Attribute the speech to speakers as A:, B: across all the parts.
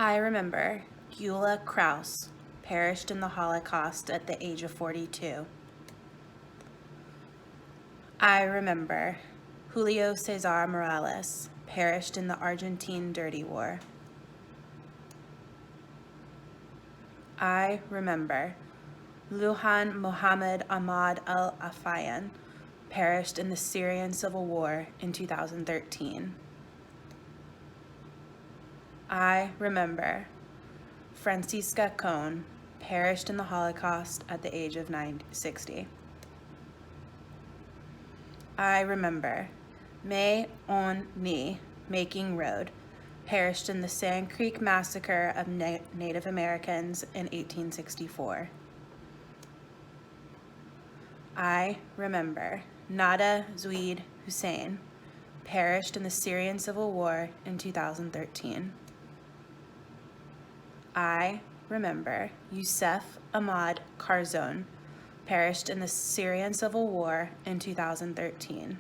A: I remember Gyula Kraus perished in the Holocaust at the age of 42. I remember Julio Cesar Morales perished in the Argentine Dirty War. I remember Luhan Mohammed Ahmad al-Afayan perished in the Syrian Civil War in 2013. I remember Francisca Cohn perished in the Holocaust at the age of 60. I remember May On Ni Making Road perished in the Sand Creek Massacre of Native Americans in 1864. I remember Nada Zuid Hussein perished in the Syrian Civil War in 2013. I remember Youssef Ahmad Karzon perished in the Syrian Civil War in 2013.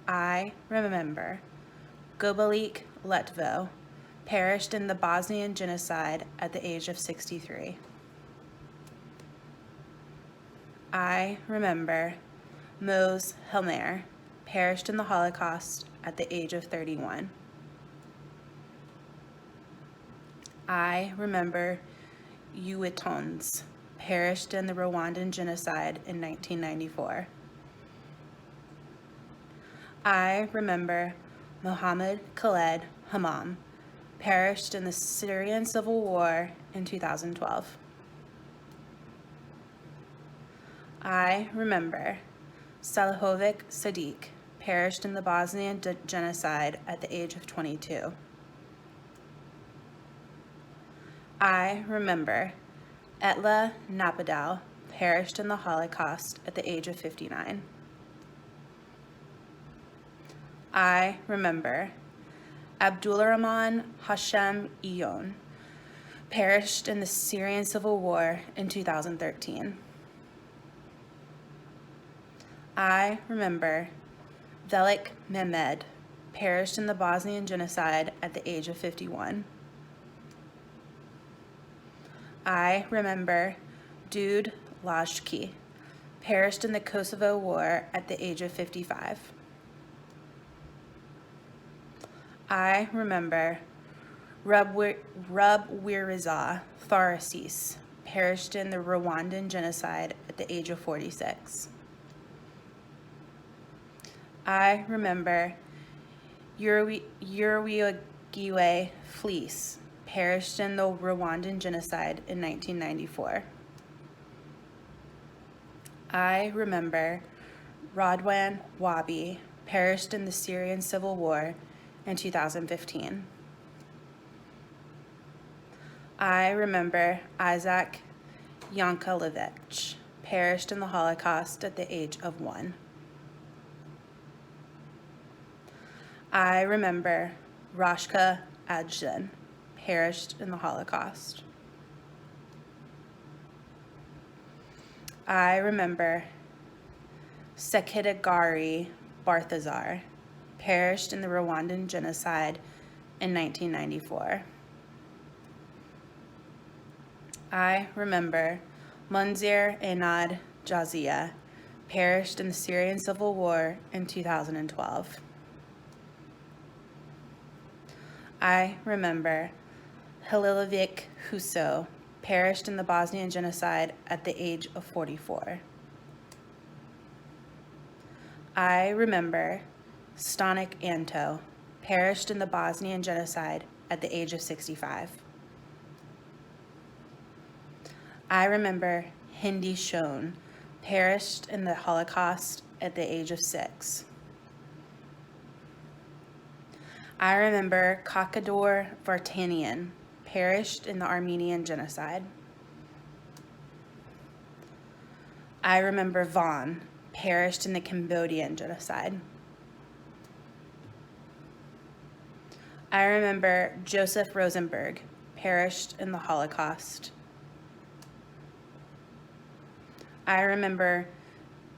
A: I remember Gobalik Letvo perished in the Bosnian genocide at the age of 63. I remember Mose Helmer perished in the Holocaust at the age of 31. I remember Uitons perished in the Rwandan genocide in 1994. I remember Mohammed Khaled Hammam perished in the Syrian Civil War in 2012. I remember Salahovic Sadiq perished in the Bosnian genocide at the age of 22. I remember Etla Napadal perished in the Holocaust at the age of 59. I remember Abdulrahman Hashem Iyon perished in the Syrian Civil War in 2013. I remember Velik Mehmed perished in the Bosnian genocide at the age of 51. I remember Dude Lajki perished in the Kosovo War at the age of 55. I remember Rub Wiriza Tharasis perished in the Rwandan genocide at the age of 46. I remember Uriwagiwe Fleece perished in the Rwandan genocide in 1994. I remember Radwan Wabi perished in the Syrian Civil War in 2015. I remember Isaac Yankelevich perished in the Holocaust at the age of 1. I remember Rashka Adjan perished in the Holocaust. I remember Sekidagari Barthazar perished in the Rwandan genocide in 1994. I remember Munzir Enad Jazia perished in the Syrian Civil War in 2012. I remember Halilovic Huso perished in the Bosnian genocide at the age of 44. I remember Stanik Anto perished in the Bosnian genocide at the age of 65. I remember Hindi Shone perished in the Holocaust at the age of 6. I remember Kakador Vartanian perished in the Armenian genocide. I remember Vaughn perished in the Cambodian genocide. I remember Joseph Rosenberg perished in the Holocaust. I remember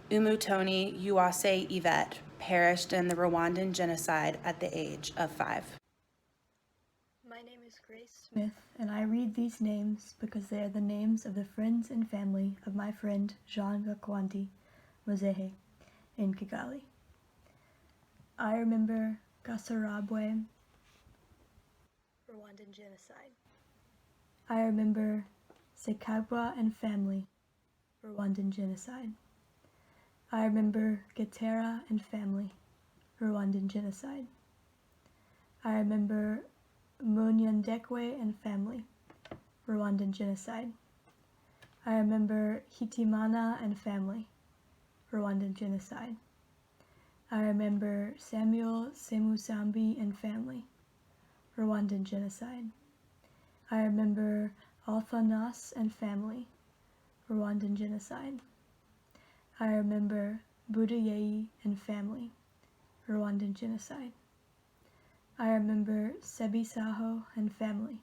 A: Umutoni Uwase Yvette perished in the Rwandan genocide at the age of 5.
B: My name is Grace Smith, and I read these names because they are the names of the friends and family of my friend Jean Gakwanti Muzehe in Kigali. I remember Gasarabwe, Rwandan genocide. I remember Sekabwa and family, Rwandan genocide. I remember Gatera and family, Rwandan genocide. I remember Munyandekwe and family, Rwandan genocide. I remember Hitimana and family, Rwandan genocide. I remember Samuel Semusambi and family, Rwandan genocide. I remember Alphanas and family, Rwandan genocide. I remember Budayei and family, Rwandan genocide. I remember Sebisaho and family,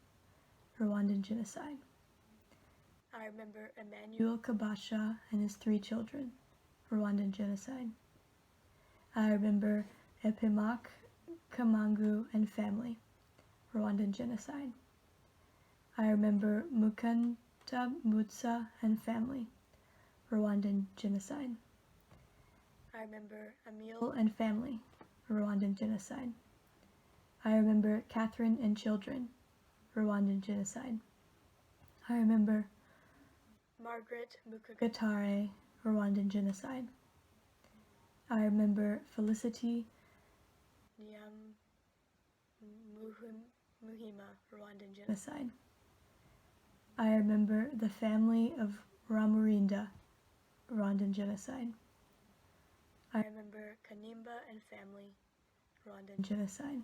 B: Rwandan genocide. I remember Emmanuel Kabasha and his 3 children, Rwandan genocide. I remember Epimak Kamangu and family, Rwandan genocide. I remember Mukanta Mutsa and family, Rwandan genocide. I remember Emil and family, Rwandan genocide. I remember Catherine and children, Rwandan genocide. I remember Margaret Mukagatare, Rwandan genocide. I remember Felicity Muhima, Rwandan genocide. I remember the family of Ramurinda, Rwandan genocide. I remember Kanimba and family, Rwandan genocide.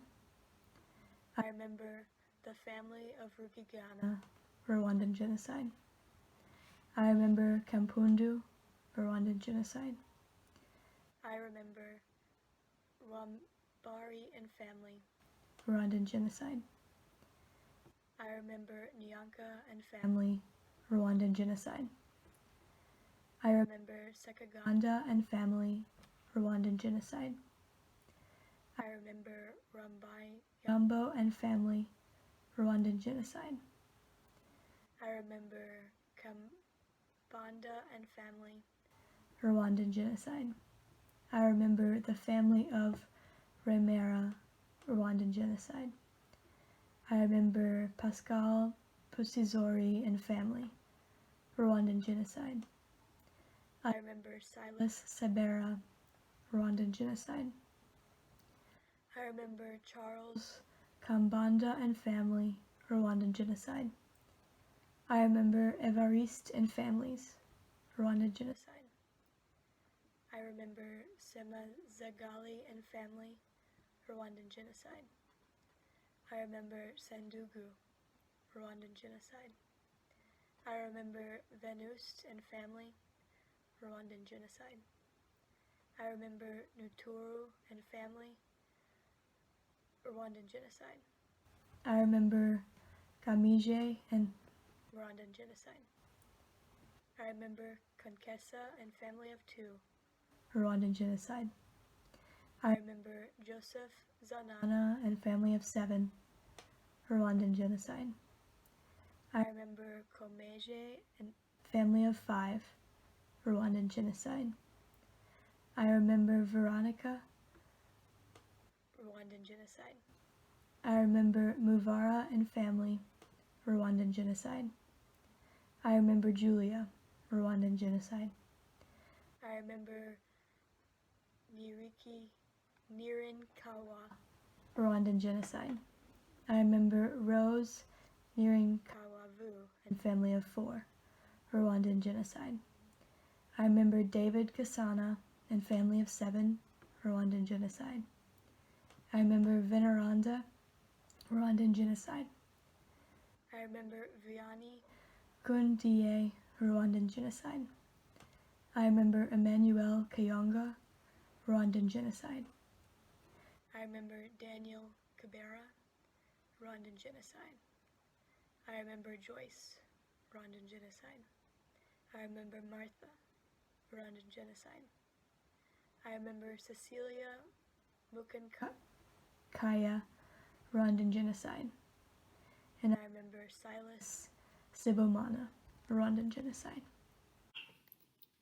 B: I remember the family of Rukigana, Rwandan genocide. I remember Kampundu, Rwandan genocide. I remember Rwambari and family, Rwandan genocide. I remember Nyanka and family, Rwandan genocide. I remember Sekaganda and family, Rwandan genocide. I remember Rambai Yambo and family, Rwandan genocide. I remember Kambanda and family, Rwandan genocide. I remember the family of Remera, Rwandan genocide. I remember Pascal Pusizori and family, Rwandan genocide. I remember Silas Sabera, Rwandan genocide. I remember Charles Kambanda and family, Rwandan genocide. I remember Evariste and families, Rwandan genocide. I remember Sema Zagali and family, Rwandan genocide. I remember Sandugu, Rwandan genocide. I remember Venust and family, Rwandan genocide. I remember Nuturu and family, Rwandan genocide. I remember Kamije and Rwandan genocide. I remember Konkesa and family of 2, Rwandan genocide. I remember Joseph Zanana and family of 7, Rwandan genocide. I remember Komeje and family of 5, Rwandan genocide. I remember Veronica, Rwandan genocide. I remember Muvara and family, Rwandan genocide. I remember Julia, Rwandan genocide. I remember Nirin Kawa, Rwandan genocide. I remember Rose Nirin Kawavu and family of 4, Rwandan genocide. I remember David Kasana and family of 7, Rwandan genocide. I remember Veneranda, Rwandan genocide. I remember Vianney Kundiye, Rwandan genocide. I remember Emmanuel Kayonga, Rwandan genocide. I remember Daniel Kabera, Rwandan genocide. I remember Joyce, Rwandan genocide. I remember Martha, Rwandan genocide. I remember Cecilia Mukankaya, Rwandan genocide. and I remember Silas Sibomana, Rwandan genocide.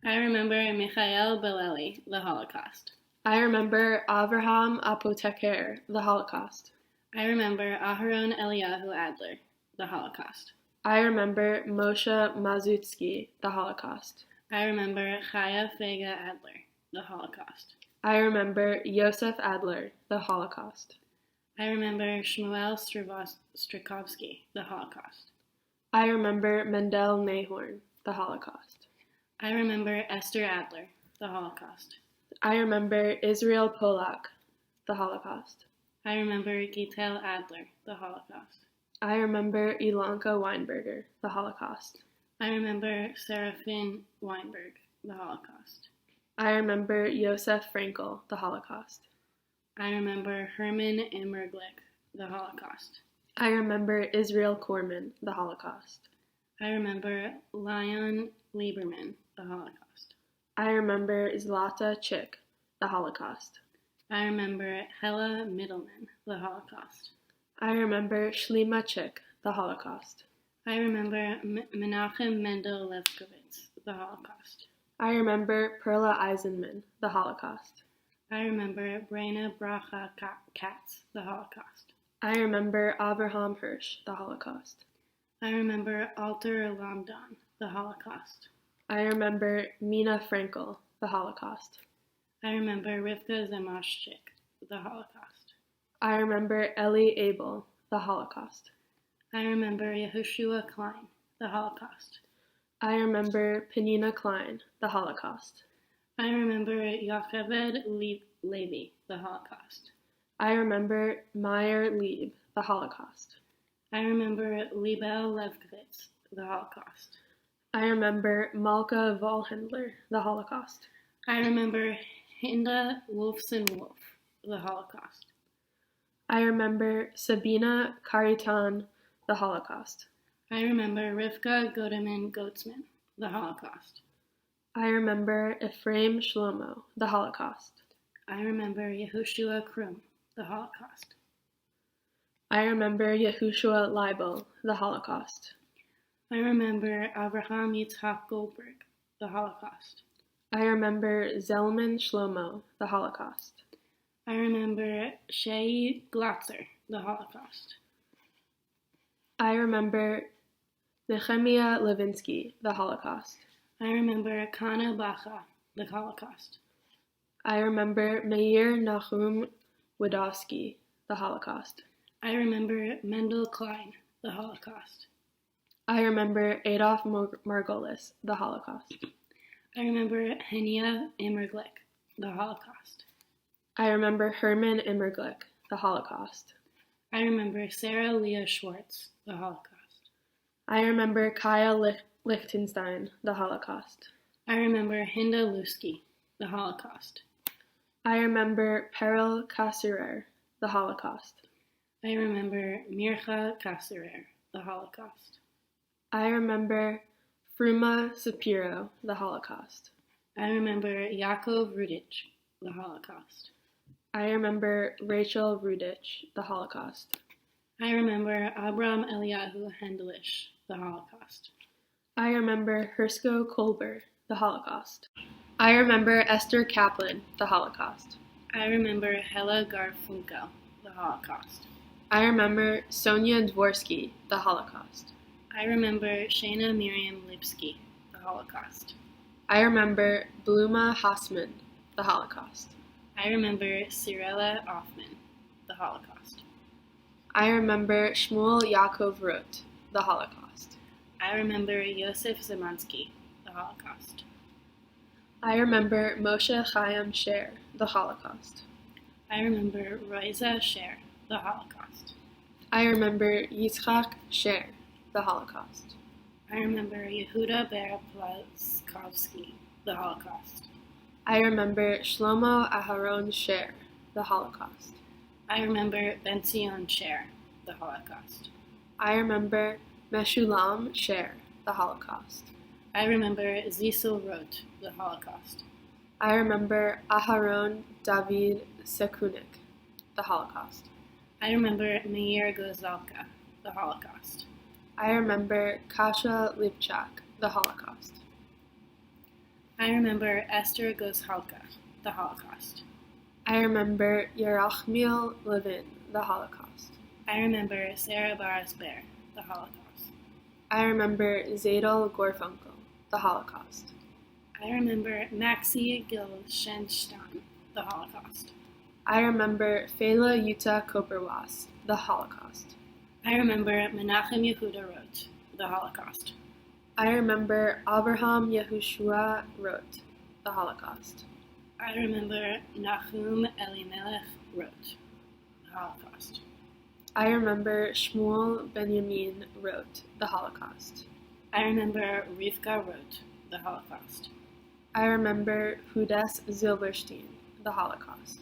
C: I remember Mikhail Beleli, the Holocaust.
D: I remember Avraham Apotheker, the Holocaust.
C: I remember Aharon Eliyahu Adler, the Holocaust.
D: I remember Moshe Mazutsky, the Holocaust.
C: I remember Chaya Fega Adler, the Holocaust.
D: I remember Yosef Adler, the Holocaust.
C: I remember Shmuel Strikovsky, the Holocaust.
D: I remember Mendel Nahorn, the Holocaust.
C: I remember Esther Adler, the Holocaust.
D: I remember Israel Polak, the Holocaust.
C: I remember Gitel Adler, the Holocaust.
D: I remember Ilanka Weinberger, the Holocaust.
C: I remember Serafin Weinberg, the Holocaust.
D: I remember Yosef Frankel, the Holocaust.
C: I remember Herman Immerglick, the Holocaust.
D: I remember Israel Korman, the Holocaust.
C: I remember Leon Lieberman, the Holocaust.
D: I remember Zlata Chik, the Holocaust.
C: I remember Hella Middleman, the Holocaust.
D: I remember Shlima Chik, the Holocaust.
C: I remember Menachem Mendel Lefkowitz, the Holocaust.
D: I remember Perla Eisenman, the Holocaust.
C: I remember Brena Bracha Katz, the Holocaust.
D: I remember Avraham Hirsch, the Holocaust.
C: I remember Alter Lamdan, the Holocaust.
D: I remember Mina Frankel, the Holocaust.
C: I remember Rivka Zamashchik, the Holocaust.
D: I remember Eli Abel, the Holocaust.
C: I remember Yehoshua Klein, the Holocaust.
D: I remember Penina Klein, the Holocaust.
C: I remember Yocheved Levi, the Holocaust.
D: I remember Meyer Lieb, the Holocaust.
C: I remember Liebel Levkovitz, the Holocaust.
D: I remember Malka Volhendler, the Holocaust.
C: I remember Hinda Wolfson-Wolf, the Holocaust.
D: I remember Sabina Karitan, the Holocaust.
C: I remember Rivka Godeman-Goatsman, the Holocaust.
D: I remember Ephraim Shlomo, the Holocaust.
C: I remember Yehoshua Krum, the Holocaust.
D: I remember Yehoshua Leibel, the Holocaust.
C: I remember Avraham Yitzhak Goldberg, the Holocaust.
D: I remember Zelman Shlomo, the Holocaust.
C: I remember Shei Glatzer, the Holocaust.
D: I remember Nehemiah Levinsky, the Holocaust.
C: I remember Kana Bacha, the Holocaust.
D: I remember Meir Nahum Wadowski, the Holocaust.
C: I remember Mendel Klein, the Holocaust.
D: I remember Adolf Margolis, the Holocaust.
C: I remember Henia Immerglick, the Holocaust.
D: I remember Herman Immerglick, the Holocaust.
C: I remember Sarah Leah Schwartz, the Holocaust.
D: I remember Kaya Lichtenstein, the Holocaust.
C: I remember Hinda Lusky, the Holocaust.
D: I remember Peril Kasurer, the Holocaust.
C: I remember Mircha Kasurer, the Holocaust.
D: I remember Fruma Sapiro, the Holocaust.
C: I remember Yaakov Rudich, the Holocaust.
D: I remember Rachel Rudich, the Holocaust.
C: I remember Abram Eliyahu Hendelish, the Holocaust.
D: I remember Hersko Kolber, the Holocaust. I remember Esther Kaplan, the Holocaust.
C: I remember Hella Garfunkel, the Holocaust.
D: I remember Sonia Dvorsky, the Holocaust.
C: I remember Shana Miriam Lipsky, the Holocaust.
D: I remember Bluma Hassman, the Holocaust.
C: I remember Cyrilla Offman, the Holocaust.
D: I remember Shmuel Yaakov Roth, the Holocaust.
C: I remember Yosef Zemansky, the Holocaust.
D: I remember Moshe Chaim Sher, the Holocaust.
C: I remember Roiza Sher, the Holocaust.
D: I remember Yitzchak Sher, the Holocaust.
C: I remember Yehuda Ber Plazkovsky, the Holocaust.
D: I remember Shlomo Aharon Sher, the Holocaust.
C: I remember Benzion Sher, the Holocaust.
D: I remember Meshulam Sher, the Holocaust.
C: I remember Zisel Roth, the Holocaust.
D: I remember Aharon David Sekunik, the Holocaust.
C: I remember Meir Gozalka, the Holocaust.
D: I remember Kasha Lipchak, the Holocaust.
C: I remember Esther Goshalka, the Holocaust.
D: I remember Yerachmiel Levin, the Holocaust.
C: I remember Sarah Baras-Bear, the Holocaust.
D: I remember Zadel Gorfunkel, the Holocaust.
C: I remember Maxie Gilshenstein, the Holocaust.
D: I remember Fela Yuta Koperwas, the Holocaust.
C: I remember Menachem Yehuda Roth, the Holocaust.
D: I remember Abraham Yehoshua Roth, the Holocaust.
C: I remember Nahum Elimelech Roth, the Holocaust.
D: I remember Shmuel Benjamin Roth, the Holocaust.
C: I remember Rivka Roth, the Holocaust.
D: I remember Hudas Zilberstein, the Holocaust.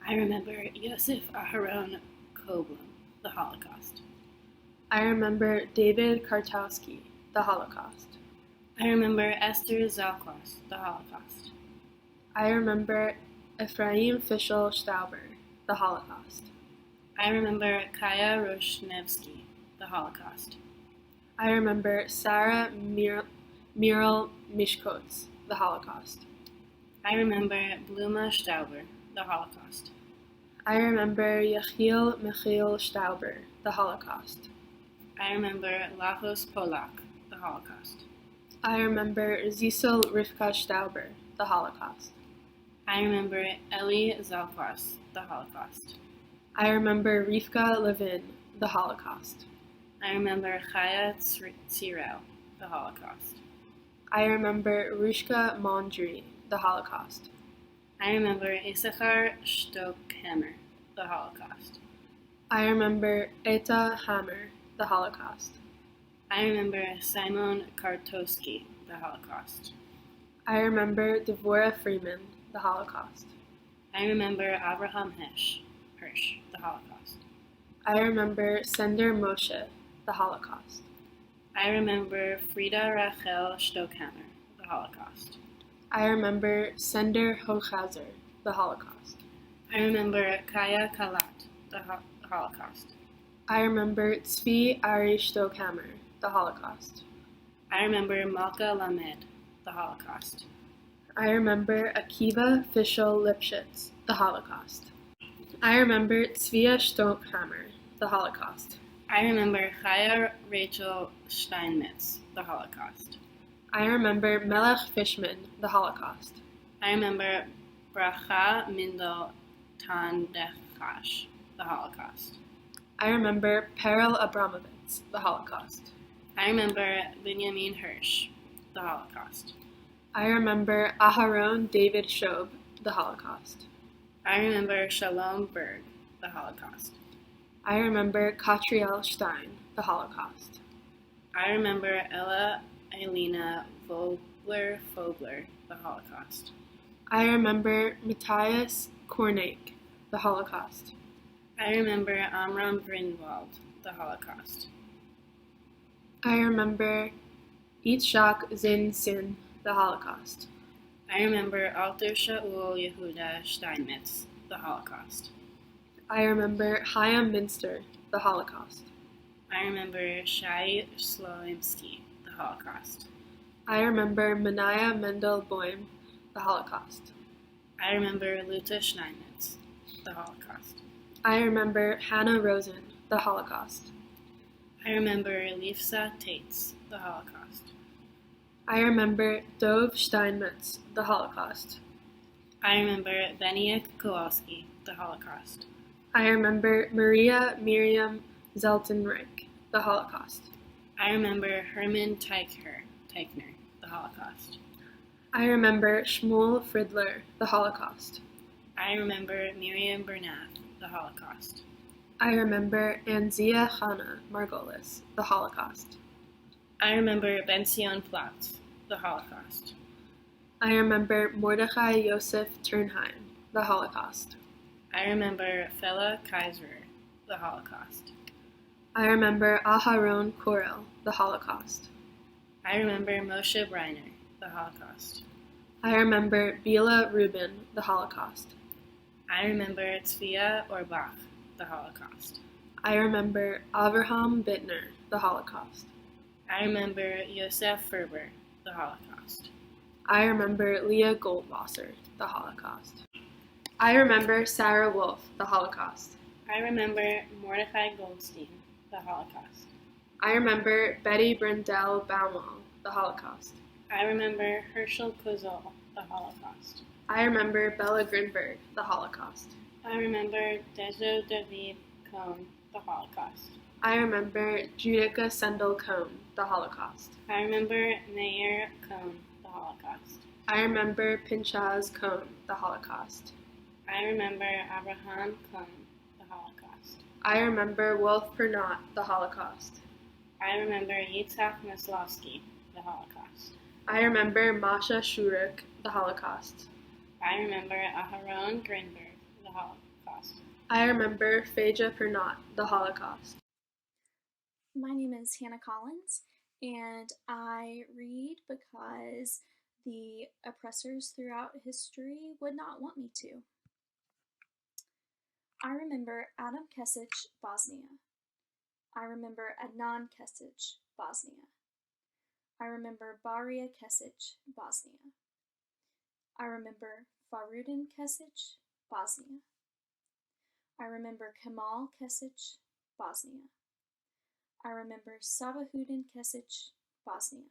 C: I remember Yosef Aharon Koblin, the Holocaust.
D: I remember David Kartowski, the Holocaust.
C: I remember Esther Zalkwas, the Holocaust.
D: I remember Ephraim Fischel Stauber, the Holocaust.
C: I remember Kaya Roshnevsky, the Holocaust.
D: I remember Sarah Miral Mishkotz, the Holocaust.
C: I remember Bluma Stauber, the Holocaust.
D: I remember Yechiel Michiel Stauber, the Holocaust.
C: I remember Lachos Polak, the Holocaust.
D: I remember Zisel Rivka Stauber, the Holocaust.
C: I remember Eli Zalkwas, the Holocaust.
D: I remember Rivka Levin, the Holocaust.
C: I remember Chaya Tzirel, the Holocaust.
D: I remember Rushka Mondri, the Holocaust.
C: I remember Issachar Stockhammer, the Holocaust.
D: I remember Eta Hammer, the Holocaust.
C: I remember Simon Kartowski, the Holocaust.
D: I remember Devorah Freeman, the Holocaust.
C: I remember Abraham Hirsch, the Holocaust.
D: I remember Sender Moshe, the Holocaust.
C: I remember Frida Rachel Stockhammer, the Holocaust.
D: I remember Sender Hochhauser, the Holocaust.
C: I remember Kaya Kalat, the Holocaust.
D: I remember Tzvi Ari Stockhammer, the Holocaust.
C: I remember Malka Lamed, the Holocaust.
D: I remember Akiva Fischel Lipschitz, the Holocaust. I remember Tzvia Stockhammer, the Holocaust.
C: I remember Chaya Rachel Steinmetz, the Holocaust.
D: I remember Melech Fishman, the Holocaust.
C: I remember Bracha Mindel Tandechash, the Holocaust.
D: I remember Perel Abramovitz, the Holocaust.
C: I remember Benjamin Hirsch, the Holocaust.
D: I remember Aharon David Shob, the Holocaust.
C: I remember Shalom Berg, the Holocaust.
D: I remember Katriel Stein, the Holocaust.
C: I remember Ella Elena Fogler, the Holocaust.
D: I remember Matthias Kornik, the Holocaust.
C: I remember Amram Greenwald, the Holocaust.
D: I remember Yitzhak Zin Sin, the Holocaust.
C: I remember Alter Shaul Yehuda Steinmetz, the Holocaust.
D: I remember Chaim Minster, the Holocaust.
C: I remember Shai Slowimsky, the Holocaust.
D: I remember Menaya Mendel Boim, the Holocaust.
C: I remember Luta Steinmetz, the Holocaust.
D: I remember Hannah Rosen, the Holocaust.
C: I remember Lifsa Tates, the Holocaust.
D: I remember Dov Steinmetz, the Holocaust.
C: I remember Beniak Kowalski, the Holocaust.
D: I remember Maria Miriam Zeltenreich, the Holocaust.
C: I remember Herman Teichner, the Holocaust.
D: I remember Shmuel Friedler, the Holocaust.
C: I remember Miriam Bernath, the Holocaust.
D: I remember Anzia Chana Margolis, the Holocaust.
C: I remember Benzion Platz, the Holocaust.
D: I remember Mordechai Yosef Turnheim, the Holocaust.
C: I remember Fela Kaiser, the Holocaust.
D: I remember Aharon Korel, the Holocaust.
C: I remember Moshe Breiner, the Holocaust.
D: I remember Bila Rubin, the Holocaust.
C: I remember Tzvia Orbach, the Holocaust.
D: I remember Avraham Bittner, the Holocaust.
C: I remember Yosef Ferber, the Holocaust.
D: I remember Leah Goldwasser, the Holocaust. I remember Sarah Wolf, the Holocaust.
C: I remember Mordecai Goldstein, the Holocaust.
D: I remember Betty Brindell Baumol, the Holocaust.
C: I remember Herschel Kozel, the Holocaust.
D: I remember Bella Grinberg, the Holocaust.
C: I remember Dejo David Cohn, the Holocaust.
D: I remember Judica Sendell Cohn, the Holocaust.
C: I remember Meir Cohn, the Holocaust.
D: I remember Pinchaz Cohn, the Holocaust.
C: I remember Abraham Cohn, the Holocaust.
D: I remember Wolf Pernot, the Holocaust.
C: I remember Yitzhak Maslowski, the Holocaust.
D: I remember Masha Shuruk, the Holocaust.
C: I remember Aharon Grinberg, the Holocaust.
D: I remember Phaedra Pernot, the Holocaust.
E: My name is Hannah Collins, and I read because the oppressors throughout history would not want me to. I remember Adam Kesic, Bosnia. I remember Adnan Kesic, Bosnia. I remember Baria Kesic, Bosnia. I remember Farudin Kesic, Bosnia. I remember Kemal Kesic, Bosnia. I remember Sabahudin Kesic, Bosnia.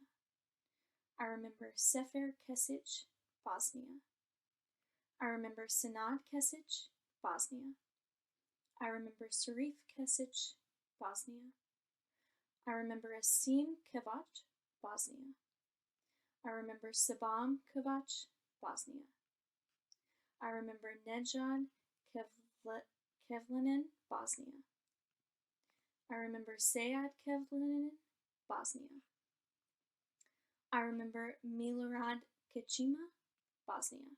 E: I remember Sefer Kesic, Bosnia. I remember Sinad Kesic, Bosnia. I remember Sarif Kesic, Bosnia. I remember Asim Kevac, Bosnia. I remember Sabam Kevac, Bosnia. I remember Nejad Kevlinin, Bosnia. I remember Sayad Kevlinin, Bosnia. I remember Milorad Kachima, Bosnia.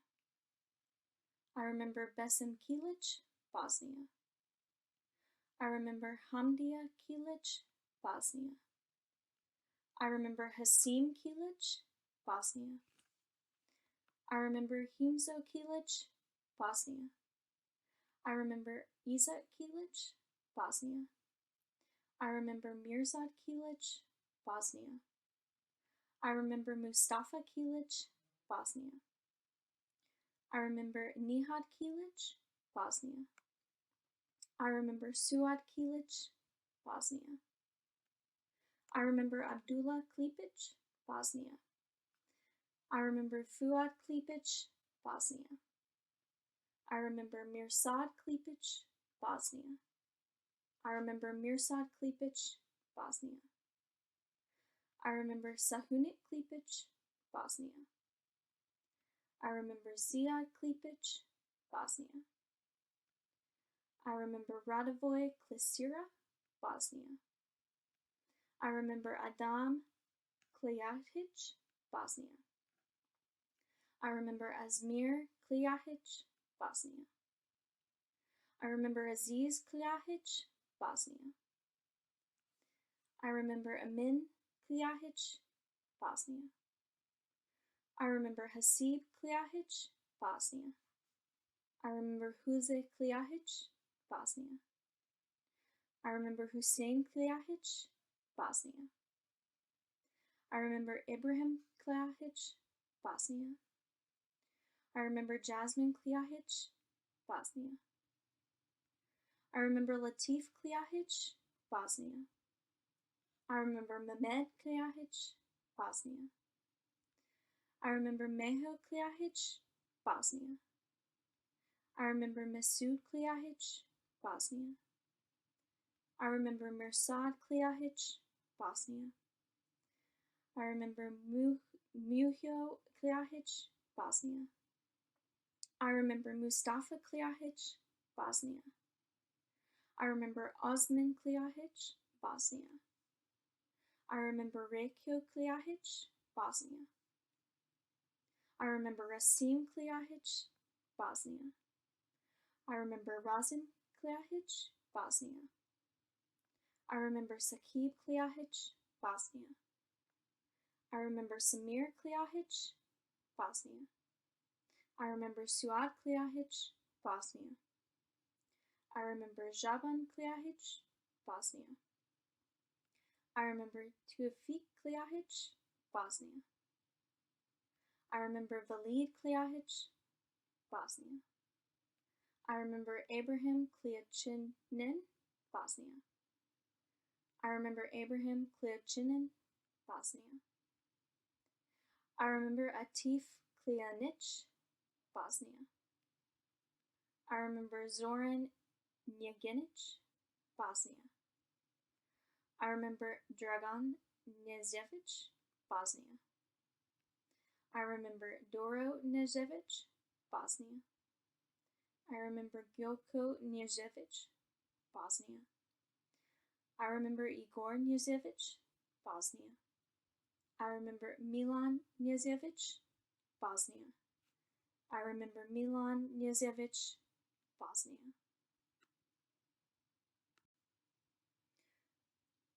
E: I remember Besim Kilic, Bosnia. I remember Hamdia Kilic, Bosnia. I remember Hasim Kilic, Bosnia. I remember Himzo Kilic, Bosnia. I remember Izat Kilic, Bosnia. I remember Mirzad Kilic, Bosnia. I remember Mustafa Kilic, Bosnia. I remember Nihad Kilic, Bosnia. I remember Suad Kilic, Bosnia. I remember Abdullah Klipic, Bosnia. I remember Fuad Klipic, Bosnia. I remember Mirsad Klipic, Bosnia. I remember Mirsad Klipic, Bosnia. I remember Sahunik Klipic, Bosnia. I remember Ziad Klipic, Bosnia. I remember Radovoy Klisira, Bosnia. I remember Adam Klijahic, Bosnia. I remember Azmir Klijahic, Bosnia. I remember Aziz Klijahic, Bosnia. I remember Amin Klijahic, Bosnia. I remember Hasib Klijahic, Bosnia. I remember Huze Klijahic, Bosnia. I remember Hussein Klijahic, Bosnia. I remember Ibrahim Klijahic, Bosnia. I remember Jasmine Klijahic, Bosnia. I remember Latif Klijahic, Bosnia. I remember Mehmed Klijahic, Bosnia. I remember Meho Klijahic, Bosnia. I remember Masoud Klijahic, Bosnia. I remember Mirsad Klijahic, Bosnia. I remember Muhyo Klijahic, Bosnia. I remember Mustafa Klijahic, Bosnia. I remember Osman Klijahic, Bosnia. I remember Rekyo Klijahic, Bosnia. I remember Rasim Klijahic, Bosnia. I remember Razin Klijahic, Bosnia. I remember Sakib Klijahic, Bosnia. I remember Samir Klijahic, Bosnia. I remember Suad Klijahic, Bosnia. I remember Jaban Klijahic, Bosnia. I remember Tevfik Kliajic, Bosnia. I remember Valid Kliajic, Bosnia. I remember Abraham Kliachinin, Bosnia. I remember Abraham Kliachinin, Bosnia. I remember Atif Klijanic, Bosnia. I remember Zoran Njeginic, Bosnia. I remember Dragan Nezevic, Bosnia. I remember Doro Nezevic, Bosnia. I remember Gyoko Nezevic, Bosnia. I remember Igor Nezevic, Bosnia. I remember Milan Nezevic, Bosnia. I remember Milan Nezevic, Bosnia.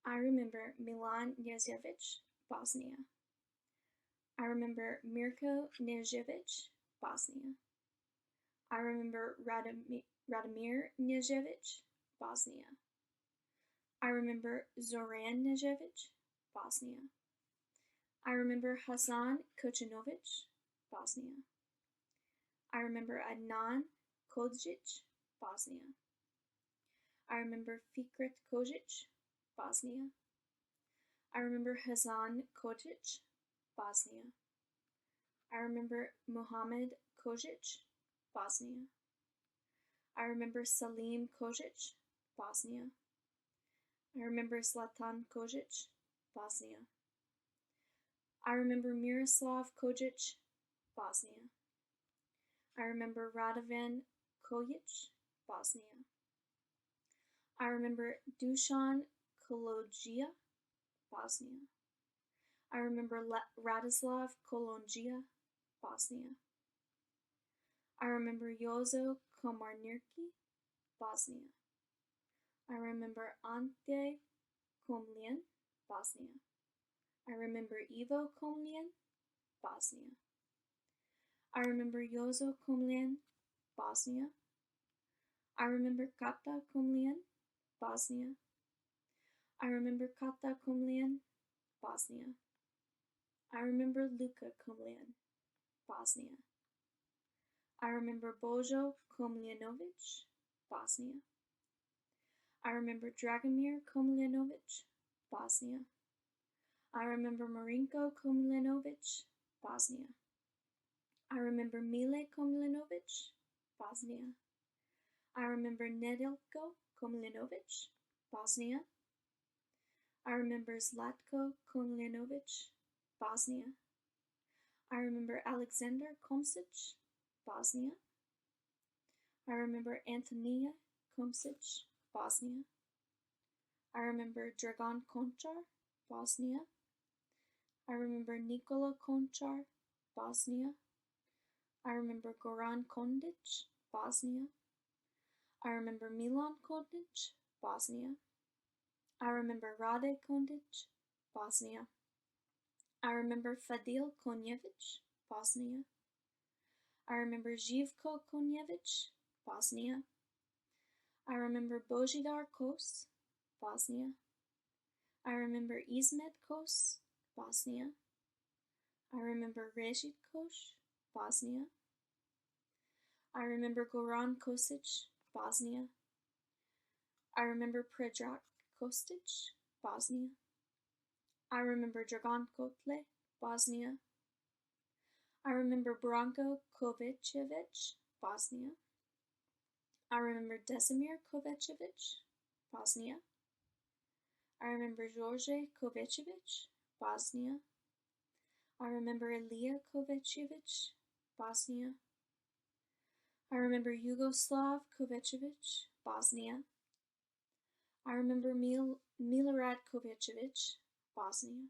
E: I remember Milan Nezevic, Bosnia. I remember Mirko Nezevic, Bosnia. I remember Radomir Nezevic, Bosnia. I remember Zoran Nezevic, Bosnia. I remember Hasan Kocinovic, Bosnia. I remember Adnan Kodzic, Bosnia. I remember Fikret Kojic, Bosnia. I remember Hasan Kojic, Bosnia. I remember Muhammad Kojic, Bosnia. I remember Salim Kojic, Bosnia. I remember Zlatan Kojic, Bosnia. I remember Miroslav Kojic, Bosnia. I remember Radovan Kojic, Bosnia. I remember Dusan Kologia, Bosnia. I remember Radislav Kolongia, Bosnia. I remember Jozo Komarnirki, Bosnia. I remember Ante Komlian, Bosnia. I remember Ivo Komlian, Bosnia. I remember Jozo Komlian, Bosnia. I remember Kata Komlian, Bosnia. I remember Kata Komlian, Bosnia. I remember Luka Komlian, Bosnia. I remember Bojo Komljanovic, Bosnia. I remember Dragomir Komljanovic, Bosnia. I remember Marinko Komljanovic, Bosnia. I remember Mile Komljanovic, Bosnia. I remember Nedeljko Komljanovic, Bosnia. I remember Zlatko Komljanovic, Bosnia. I remember Alexander Komsic, Bosnia. I remember Antonia Komsic, Bosnia. I remember Dragan Konchar, Bosnia. I remember Nikola Konchar, Bosnia. I remember Goran Kondic, Bosnia. I remember Milan Kondic, Bosnia. I remember Rade Kondic, Bosnia. I remember Fadil Konjevic, Bosnia. I remember Živko Konjevic, Bosnia. I remember Božidar Kos, Bosnia. I remember Ismet Kos, Bosnia. I remember Rešit Kos, Bosnia. I remember Goran Kosic, Bosnia. I remember Predrag Kostic, Bosnia. I remember Dragan Kotle, Bosnia. I remember Branko Kovacevic, Bosnia. I remember Desimir Kovacevic, Bosnia. I remember George Kovacevic, Bosnia. I remember Ilya Kovacevic, Bosnia. I remember Yugoslav Kovacevic, Bosnia. I remember Milorad Kovacevic, Bosnia.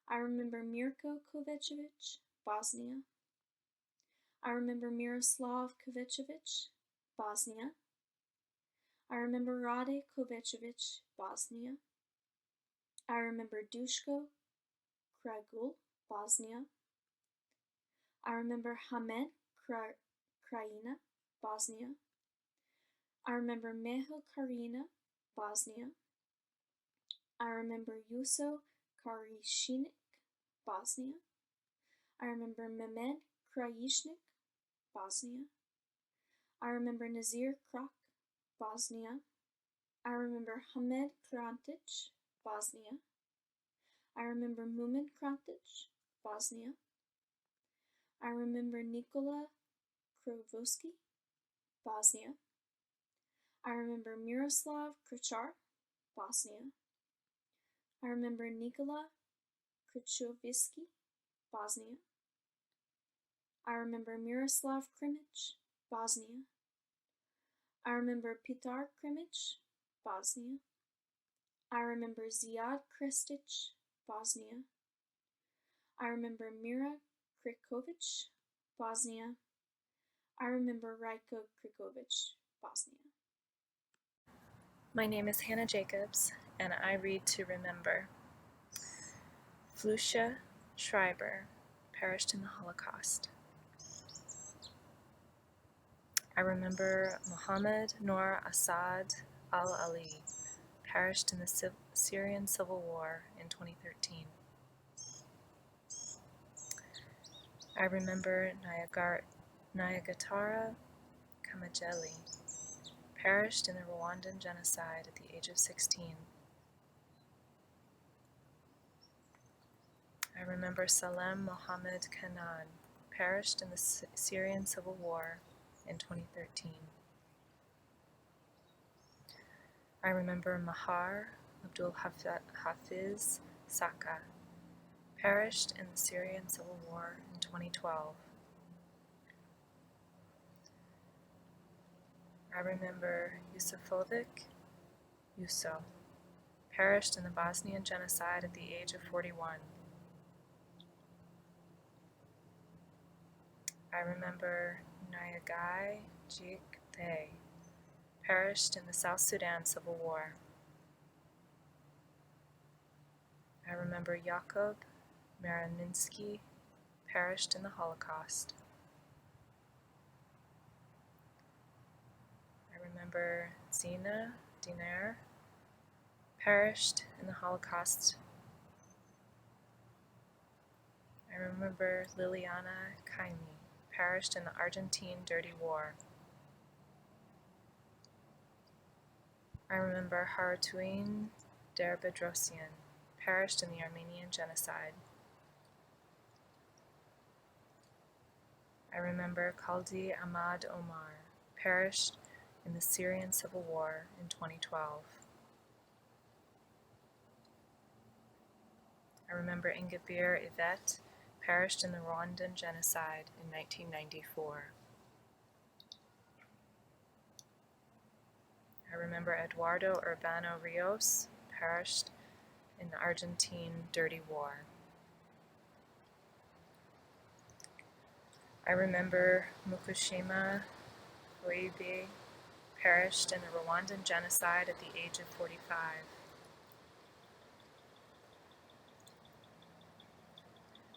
E: I remember Mirko Kovacevic, Bosnia. I remember Miroslav Kovacevic, Bosnia. I remember Rade Kovacevic, Bosnia. I remember Dushko Kragul, Bosnia. I remember Hamed Krajina, Bosnia. I remember Meho Karina, Bosnia. I remember Juso Karishnik, Bosnia. I remember Mehmed Krajishnik, Bosnia. I remember Nazir Krak, Bosnia. I remember Hamed Krantic, Bosnia. I remember Mumin Krantic, Bosnia. I remember Nikola Krovosky, Bosnia. I remember Miroslav Krichar, Bosnia. I remember Nikola Krichovisky, Bosnia. I remember Miroslav Krimic, Bosnia. I remember Pitar Krimic, Bosnia. I remember Ziad Krestic, Bosnia. I remember Mira Krikovic, Bosnia. I remember Rajko Krikovic, Bosnia.
F: My name is Hannah Jacobs, and I read to remember. Flucia Schreiber perished in the Holocaust. I remember Mohammed Noor Assad al-Ali perished in the Syrian civil war in 2013. I remember Nyagatara Kamajeli perished in the Rwandan genocide at the age of 16. I remember Salem Mohammed Kanan perished in the Syrian civil war in 2013. I remember Mahar Abdul Hafiz Saka perished in the Syrian civil war in 2012. I remember Yusufovic Yuso perished in the Bosnian genocide at the age of 41. I remember Nyagai Jik Thay perished in the South Sudan Civil War. I remember Yakov Maraninsky perished in the Holocaust. I remember Zina Dinar perished in the Holocaust. I remember Liliana Kaimi perished in the Argentine Dirty War. I remember Haratuin Derbedrosian perished in the Armenian genocide. I remember Khaldi Ahmad Omar perished in the Syrian civil war in 2012. I remember Ingabir Yvette perished in the Rwandan genocide in 1994. I remember Eduardo Urbano Rios perished in the Argentine Dirty War. I remember Mukushima Koibe perished in the Rwandan genocide at the age of 45.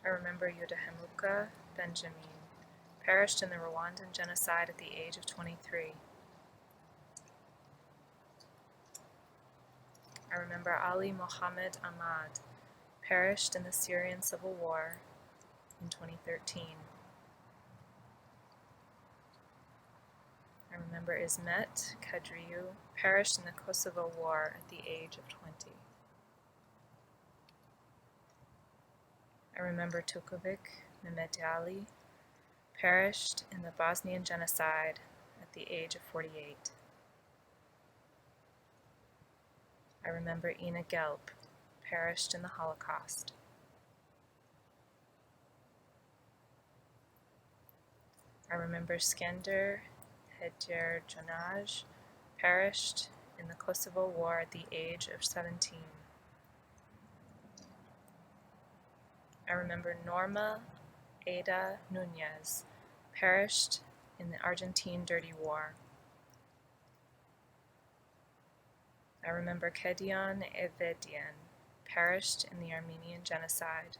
F: I remember Yudahemuka Benjamin perished in the Rwandan genocide at the age of 23. I remember Ali Mohammed Ahmad perished in the Syrian civil war in 2013. I remember Ismet Kadriou perished in the Kosovo War at the age of 20. I remember Tukovic Mehmet Ali perished in the Bosnian genocide at the age of 48. I remember Ina Gelb perished in the Holocaust. I remember Skender Hedjerjonaj perished in the Kosovo War at the age of 17. I remember Norma Ada Nunez perished in the Argentine Dirty War. I remember Kedion Evedian perished in the Armenian genocide.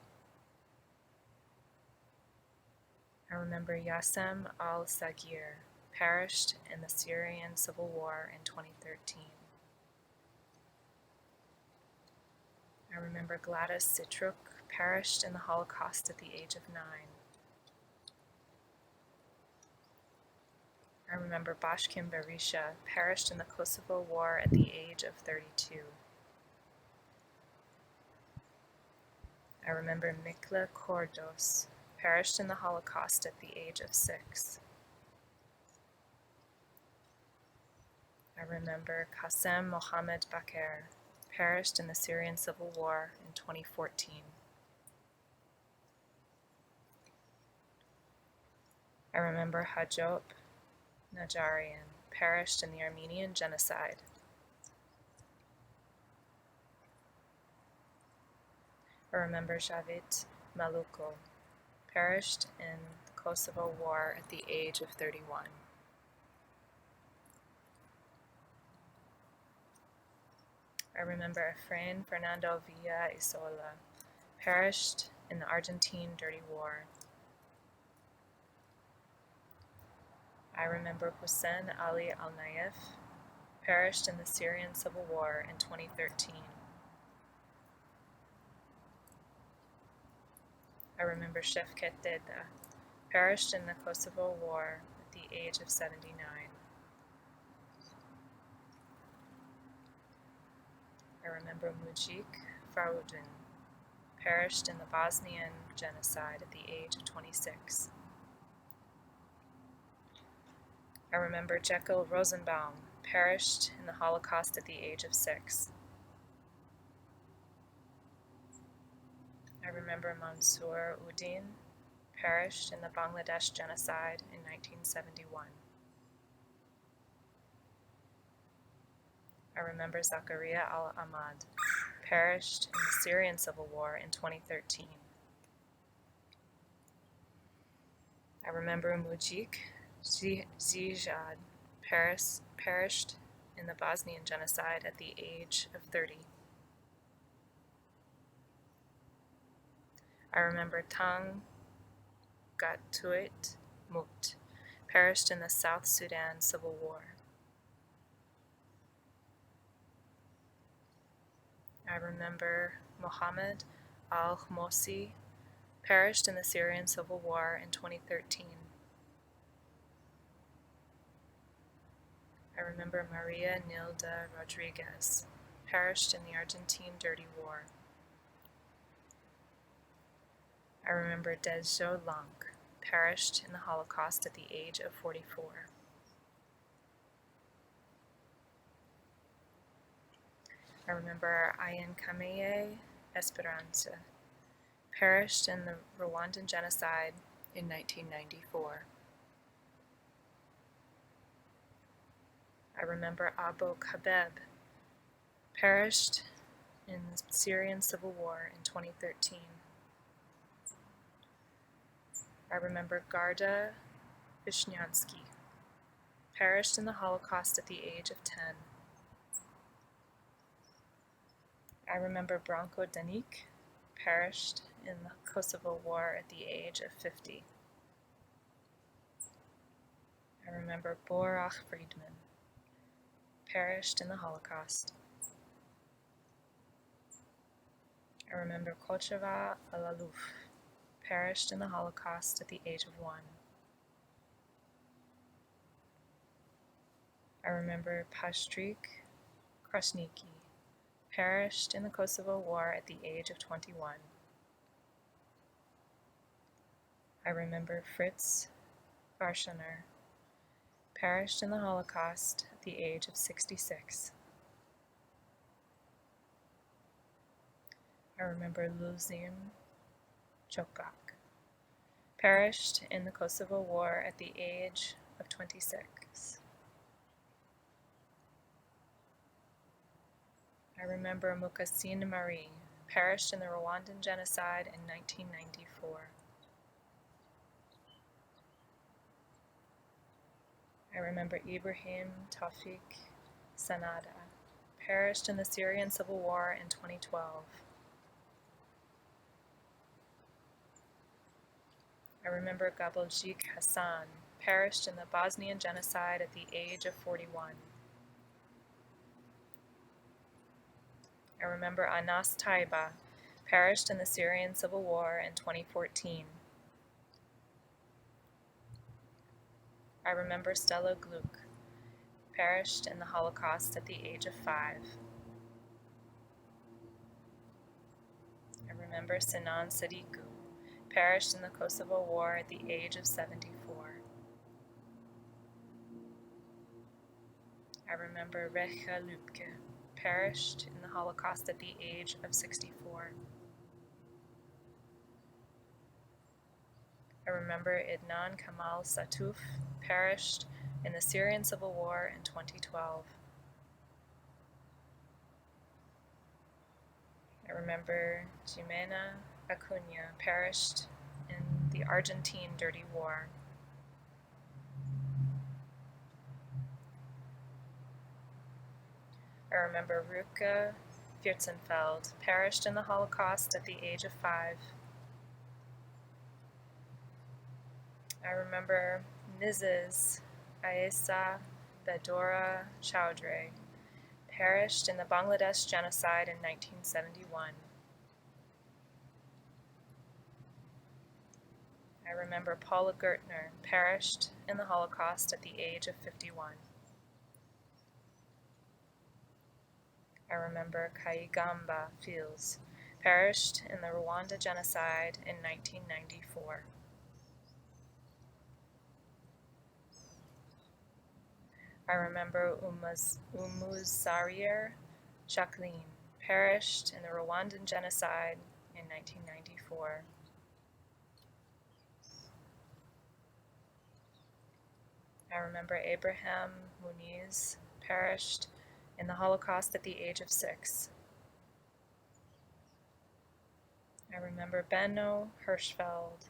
F: I remember Yassem al-Sagir perished in the Syrian civil war in 2013. I remember Gladys Citruk, perished in the Holocaust at the age of 9. I remember Bashkim Berisha, perished in the Kosovo War at the age of 32. I remember Mikla Kordos, perished in the Holocaust at the age of 6. I remember Qassem Mohammed Bakr, perished in the Syrian Civil War in 2014. I remember Hajop Najarian, perished in the Armenian Genocide. I remember Javit Maluko, perished in the Kosovo War at the age of 31. I remember Efrain Fernando Villa Isola, perished in the Argentine Dirty War. I remember Hussein Ali Al-Naif, perished in the Syrian Civil War in 2013. I remember Şevket Dede, perished in the Kosovo War at the age of 79. I remember Mujik Farudin, perished in the Bosnian Genocide at the age of 26. I remember Jekyll Rosenbaum, perished in the Holocaust at the age of 6. I remember Mansour Udin, perished in the Bangladesh Genocide in 1971. I remember Zakaria al-Ahmad, perished in the Syrian Civil War in 2013. I remember Mujik Zijad, perished in the Bosnian Genocide at the age of 30. I remember Tang Gatuit Mut, perished in the South Sudan Civil War. I remember Mohammed al-Khmossi, perished in the Syrian Civil War in 2013. I remember Maria Nilda Rodriguez, perished in the Argentine Dirty War. I remember Dezső Lank, perished in the Holocaust at the age of 44. I remember Ayan Kameye Esperanza, perished in the Rwandan Genocide in 1994. I remember Abu Khabeb, perished in the Syrian Civil War in 2013. I remember Garda Vishnansky, perished in the Holocaust at the age of 10. I remember Branko Danik, perished in the Kosovo War at the age of 50. I remember Borach Friedman, perished in the Holocaust. I remember Kocheva Alaluf, perished in the Holocaust at the age of 1. I remember Pastrik Krasniki, perished in the Kosovo War at the age of 21. I remember Fritz Varshaner, perished in the Holocaust at the age of 66. I remember Luzim Chokak, perished in the Kosovo War at the age of 26. I remember Mukassin Marie, perished in the Rwandan Genocide in 1994. I remember Ibrahim Tawfik Sanada, perished in the Syrian Civil War in 2012. I remember Gabeljik Hassan, perished in the Bosnian Genocide at the age of 41. I remember Anas Taiba, perished in the Syrian civil war in 2014. I remember Stella Gluck, perished in the Holocaust at the age of 5. I remember Sinan Sadiku, perished in the Kosovo War at the age of 74. I remember Recha Lübke, perished in the Holocaust at the age of 64. I remember Idnan Kamal Satouf, perished in the Syrian civil war in 2012. I remember Jimena Acuna, perished in the Argentine Dirty War. I remember Ruka Vierzenfeld, perished in the Holocaust at the age of 5. I remember Mrs. Aisa Bedora Chowdhury, perished in the Bangladesh genocide in 1971. I remember Paula Gertner, perished in the Holocaust at the age of 51. I remember Kayigamba Fields, perished in the Rwanda genocide in 1994. I remember Umuzarir Jacqueline, perished in the Rwandan genocide in 1994. I remember Abraham Muniz, perished in the Holocaust at the age of 6. I remember Benno Hirschfeld,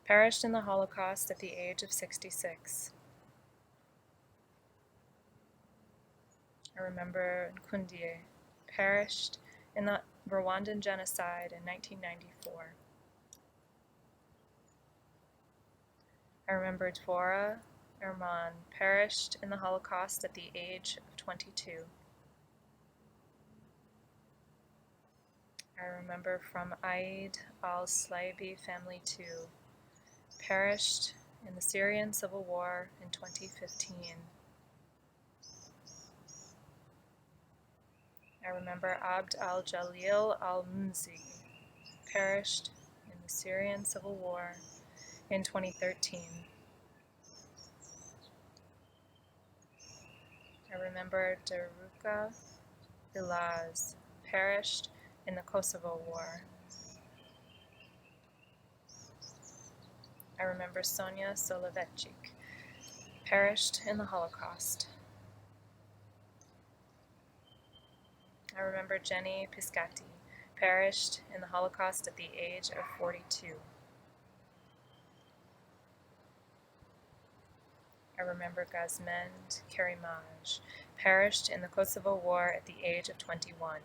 F: perished in the Holocaust at the age of 66. I remember Nkundie, perished in the Rwandan genocide in 1994. I remember Dvora Erman, perished in the Holocaust at the age of 22. I remember from Aid al-Slaibi family 2, perished in the Syrian civil war in 2015. I remember Abd al-Jalil al-Munzi, perished in the Syrian civil war in 2013. I remember Deruka Bilaz, perished in the Kosovo War. I remember Sonia Solovechik, perished in the Holocaust. I remember Jenny Piscati, perished in the Holocaust at the age of 42. I remember Gazmend Karimaj, perished in the Kosovo War at the age of 21.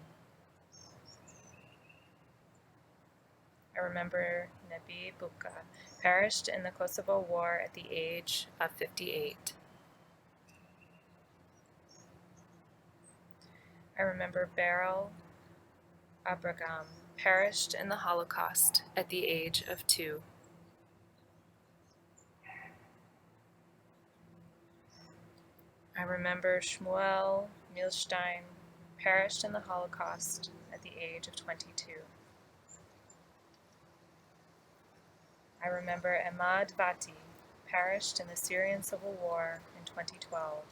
F: I remember Nebi Buka, perished in the Kosovo War at the age of 58. I remember Beryl Abraham, perished in the Holocaust at the age of 2. I remember Shmuel Milstein, perished in the Holocaust at the age of 22. I remember Ahmad Vati, perished in the Syrian civil war in 2012.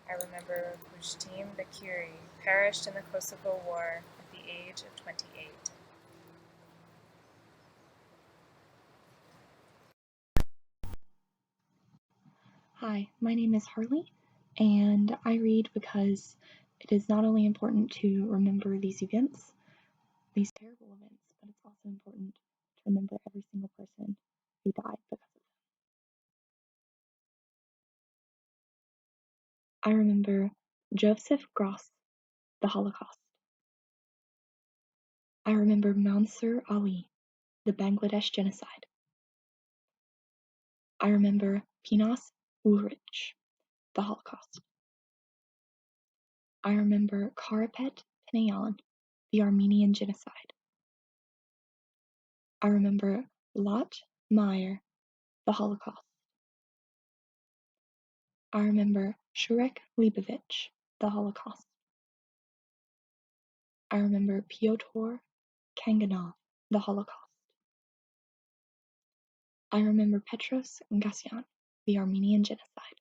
F: I remember Bujtim Bakiri, perished in the Kosovo War at the age of 28.
G: Hi, my name is Harley, and I read because it is not only important to remember these events, these terrible events, but it's also important to remember every single person who died because of them. I remember Joseph Gross, the Holocaust. I remember Mansur Ali, the Bangladesh genocide. I remember Pinas Ulrich, the Holocaust. I remember Karapet Panayan, the Armenian genocide. I remember Lot Meyer, the Holocaust. I remember Shurek Leibovich, the Holocaust. I remember Pyotr Kanganov, the Holocaust. I remember Petros Gasyan, the Armenian genocide.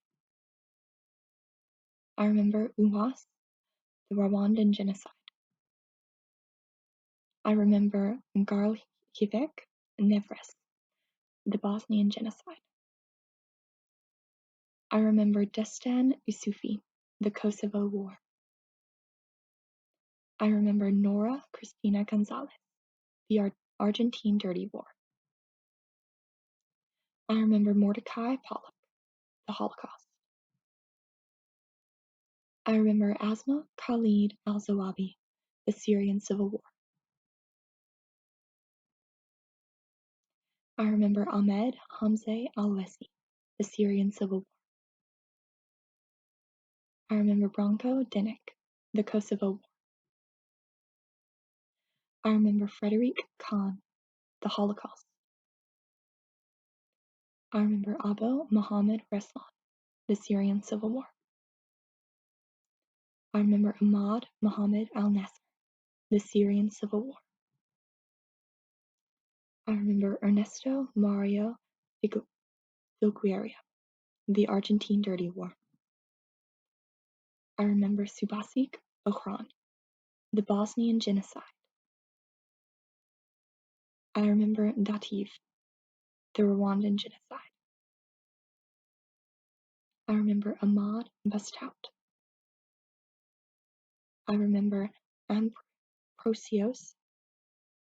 G: I remember UAS, the Rwandan genocide. I remember Garlhivek Nevres, the Bosnian genocide. I remember Destan Isufi, the Kosovo War. I remember Nora Cristina Gonzalez, the Argentine Dirty War. I remember Mordecai Pollock, the Holocaust. I remember Asma Khalid al-Zawabi, the Syrian Civil War. I remember Ahmed Hamzeh al-Wesi, the Syrian Civil War. I remember Branko Denic, the Kosovo War. I remember Frederic Khan, the Holocaust. I remember Abu Mohammed Reslan, the Syrian Civil War. I remember Ahmad Mohammed al-Nasser, the Syrian Civil War. I remember Ernesto Mario Figueroa, the Argentine Dirty War. I remember Subasik Okran, the Bosnian genocide. I remember Dativ, the Rwandan genocide. I remember Ahmad Bastout. I remember Ambrosios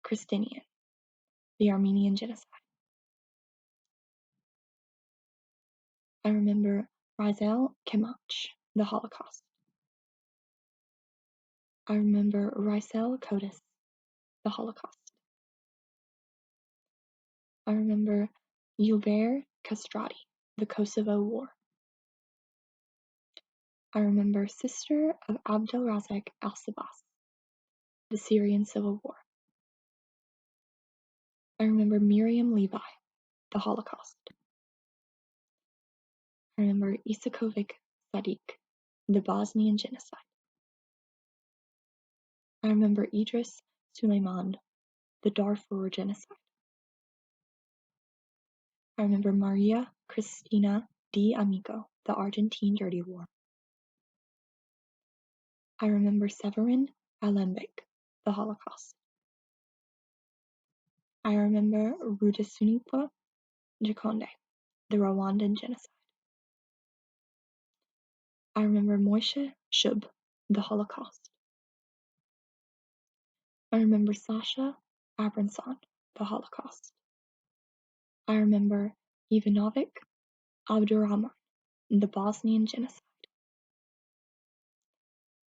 G: Christinian, the Armenian genocide. I remember Rizel Kemach, the Holocaust. I remember Rysel Kotis, the Holocaust. I remember Yubert Castrati, the Kosovo War. I remember Sister of Abdelrazak al-Sabas, the Syrian Civil War. I remember Miriam Levi, the Holocaust. I remember Isakovic Sadiq, the Bosnian genocide. I remember Idris Suleiman, the Darfur genocide. I remember Maria Cristina D'Amico, the Argentine Dirty War. I remember Severin Alembic, the Holocaust. I remember Rudasunipa Jakonde, the Rwandan genocide. I remember Moishe Shub, the Holocaust. I remember Sasha Abramson, the Holocaust. I remember Ivanovic Abdurrahman, the Bosnian genocide.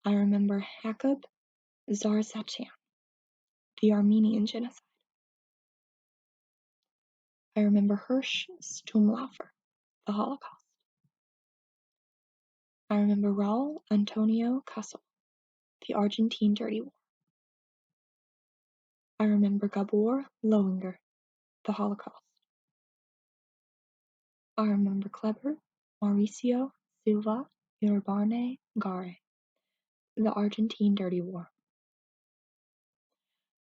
G: I remember Hakub Zarzatian, the Armenian genocide. I remember Hirsch Sturmlaufer, the Holocaust. I remember Raul Antonio Casal, the Argentine Dirty War. I remember Gabor Lowinger, the Holocaust. I remember Kleber Mauricio Silva Iribarne Gare, the Argentine Dirty War.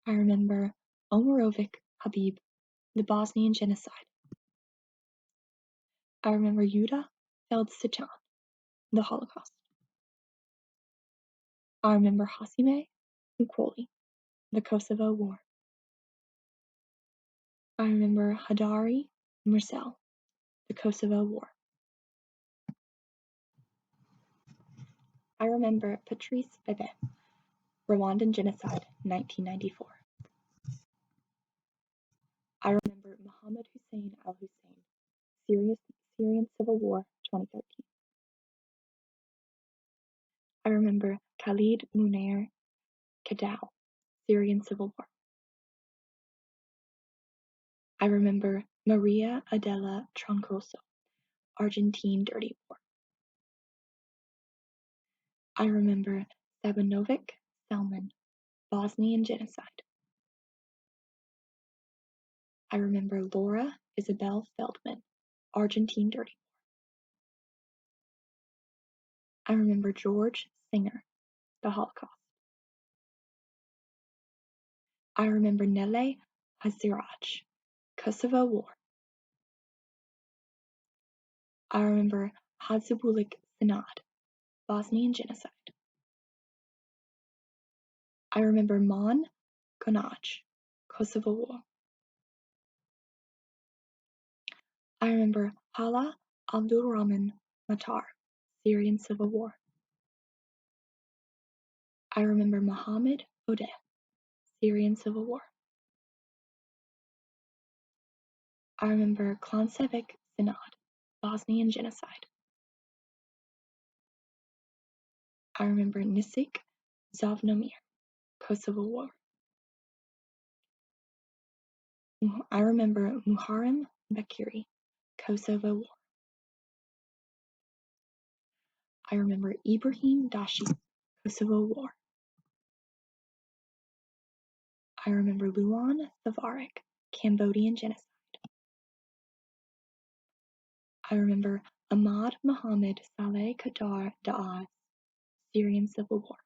G: I remember Omarovic Habib, the Bosnian genocide. I remember Yuda Feldsichan, the Holocaust. I remember Hasime Mukwoli, the Kosovo War. I remember Hadari Mursel, the Kosovo War. I remember Patrice Bebe, Rwandan genocide, 1994. I remember Mohammed Hussein al-Hussein, Syrian Civil War, 2013. I remember Khalid Munair Kadao, Syrian Civil War. I remember Maria Adela Troncoso, Argentine Dirty War. I remember Sabanovic Selman, Bosnian genocide. I remember Laura Isabel Feldman, Argentine dirty war. I remember George Singer, the Holocaust. I remember Nele Hazirac, Kosovo War. I remember Hadžibulik Synod, Bosnian genocide. I remember Mon Konaj, Kosovo War. I remember Hala Abdulrahman Matar, Syrian Civil War. I remember Mohammed Odeh, Syrian Civil War. I remember Klansevic Synod, Bosnian genocide. I remember Nisik Zavnomir, Kosovo War. I remember Muharrem Bakiri, Kosovo War. I remember Ibrahim Dashi, Kosovo War. I remember Luan Thavarik, Cambodian genocide. I remember Ahmad Mohammed Saleh Kadar Daaz, Syrian Civil War.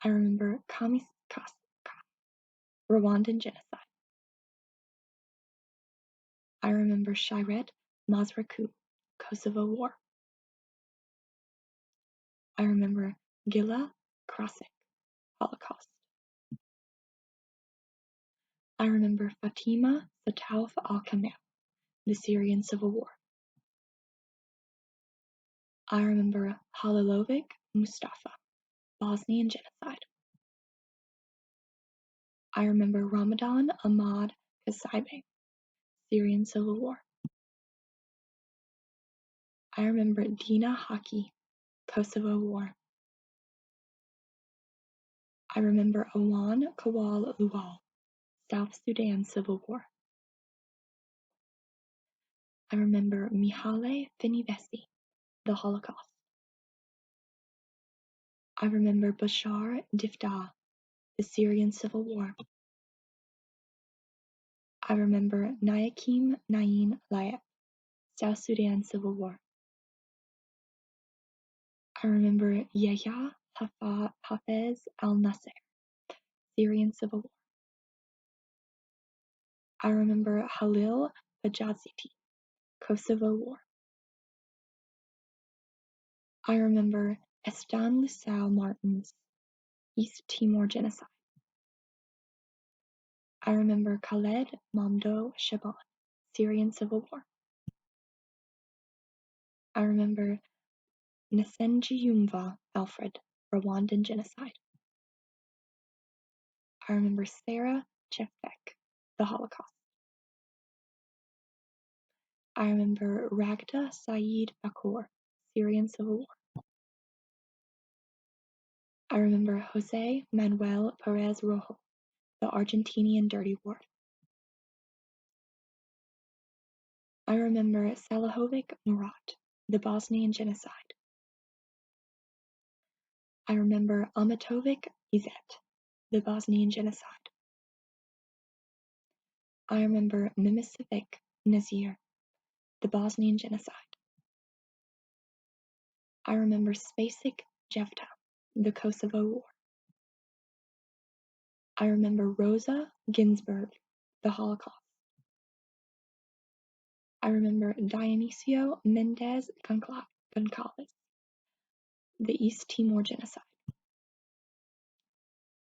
G: I remember Kamis Kaska, Rwandan genocide. I remember Shiret Mazraku, Kosovo War. I remember Gila Krasik, Holocaust. I remember Fatima Satauf al-Kamel, the Syrian Civil War. I remember Halilovic Mustafa, Bosnian genocide. I remember Ramadan Ahmad Kasaibe, Syrian Civil War. I remember Dina Haki, Kosovo War. I remember Awan Kawal Luwal, South Sudan Civil War. I remember Mihaly Finivesi, the Holocaust. I remember Bashar Difdah, the Syrian Civil War. I remember Nayakim Nain Layep, South Sudan Civil War. I remember Yahya Hafez al-Nasser, Syrian Civil War. I remember Halil Bajaziti, Kosovo War. I remember Estanislao Martins, East Timor genocide. I remember Khaled Mamdouh Shaban, Syrian Civil War. I remember Nsengiyumva Alfred, Rwandan genocide. I remember Sarah Chefek, the Holocaust. I remember Ragda Saeed Bakour, Syrian Civil War. I remember Jose Manuel Perez Rojo, the Argentinian Dirty War. I remember Salahovic Murat, the Bosnian genocide. I remember Amatovic Izet, the Bosnian genocide. I remember Mimicevic Nazir, the Bosnian genocide. I remember Spacek Jevta, the Kosovo War. I remember Rosa Ginsburg, the Holocaust. I remember Dionisio Mendez Goncalves, the East Timor genocide.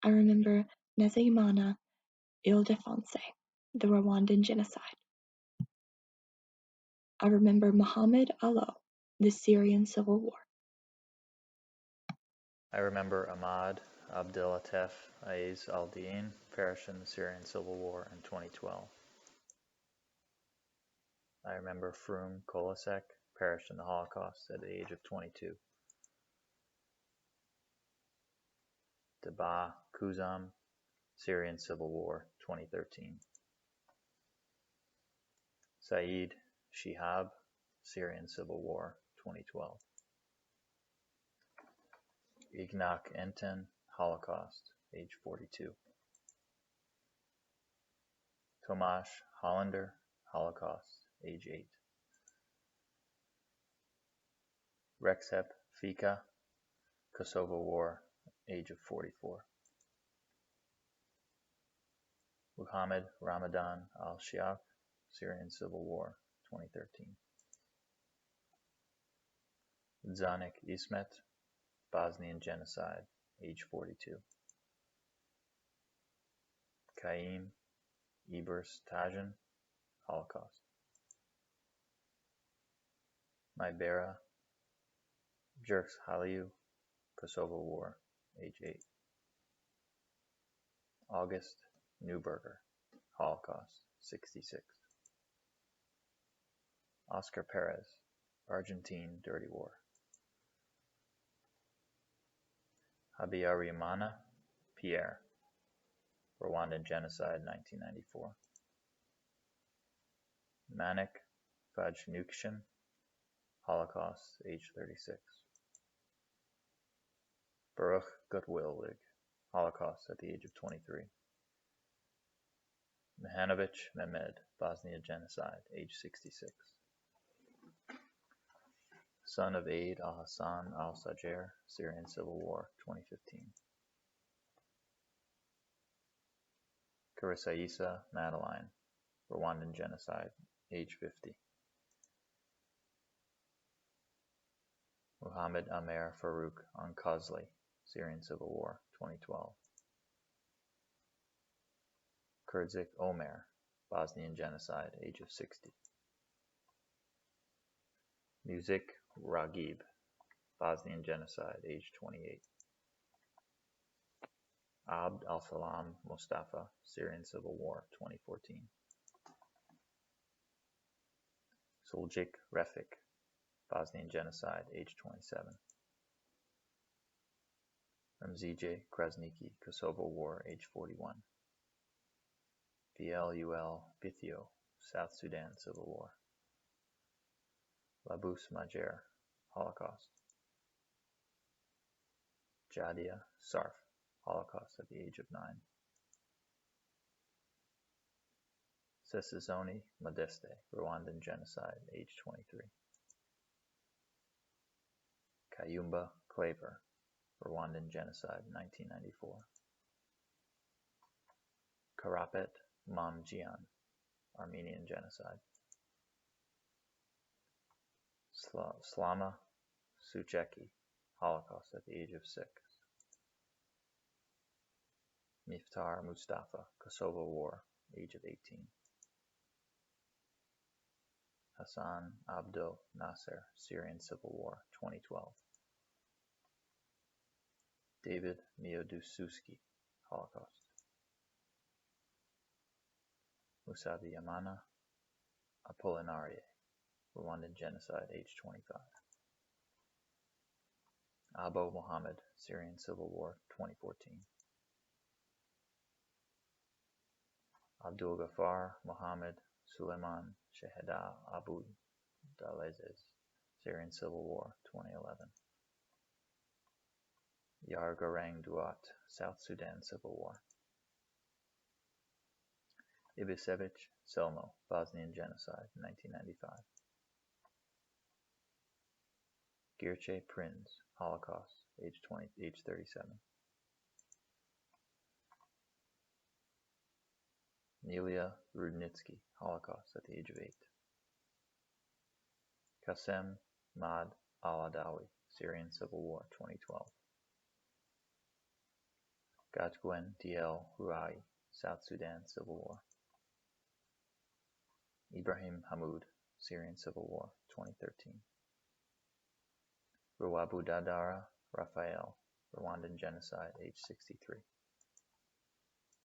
G: I remember Nezimana Ildefonse, the Rwandan genocide. I remember Mohammed Allo, the Syrian Civil War.
H: I remember Ahmad Abdelatef Aiz al-Din perished in the Syrian Civil War in 2012. I remember Froom Kolasek perished in the Holocaust at the age of 22. Deba Kuzam, Syrian Civil War, 2013. Saeed Shihab, Syrian Civil War, 2012. Ignak Enten, Holocaust, age 42. Tomasz Hollander, Holocaust, age 8. Recep Fika, Kosovo War, age of 44. Muhammad Ramadan al-Shiaq, Syrian Civil War, 2013. Zanik Ismet, Bosnian Genocide, age 42. Kaim Ebers Tajan, Holocaust. Mibera Jerks Haliu, Kosovo War, age 8. August Neuberger, Holocaust, 66. Oscar Perez, Argentine Dirty War. Habyarimana Pierre, Rwandan Genocide, 1994. Manik Fajnukshin, Holocaust, age 36. Baruch Gutwillig, Holocaust at the age of 23. Mihanovic Mehmed, Bosnia Genocide, age 66. Son of Aid al-Hassan al-Sajjer, Syrian Civil War, 2015. Karisaisa Madeline, Rwandan Genocide, age 50. Muhammad Amer Farouk Ankazli, Syrian Civil War, 2012. Kurdzik Omer, Bosnian Genocide, age of 60. Muzik Ragib, Bosnian Genocide, age 28. Abd al-Salam Mustafa, Syrian Civil War, 2014. Suljik Refik, Bosnian Genocide, age 27. Ramzije Krasniki, Kosovo War, age 41. VLUL Bithio, South Sudan Civil War. Labus Majer, Holocaust. Jadia Sarf, Holocaust at the age of 9. Sesizoni Modeste, Rwandan Genocide, age 23. Kayumba Claver, Rwandan Genocide, 1994. Karapet Mamjian, Armenian Genocide. Slama Sucheki, Holocaust at the age of 6. Miftar Mustafa, Kosovo War, age of 18. Hassan Abdel Nasser, Syrian Civil War, 2012. David Miodususki, Holocaust. Musavi Yamana Apollinarie, Rwandan Genocide, age 25. Abo Mohammed, Syrian Civil War, 2014. Abdul Ghaffar Mohammed Suleiman Sheheda Abu Dalezes, Syrian Civil War, 2011. Yargarang Duat, South Sudan Civil War. Ibisevic Selmo, Bosnian Genocide, 1995. Girche Prinz, Holocaust, age 37. Nelia Rudnitsky, Holocaust at the age of 8. Qasem Mad al-Adawi, Syrian Civil War, 2012. Gajguen DL Ruai, South Sudan Civil War. Ibrahim Hamoud, Syrian Civil War, 2013. Ruwabu Dadara Raphael, Rwandan Genocide, age 63.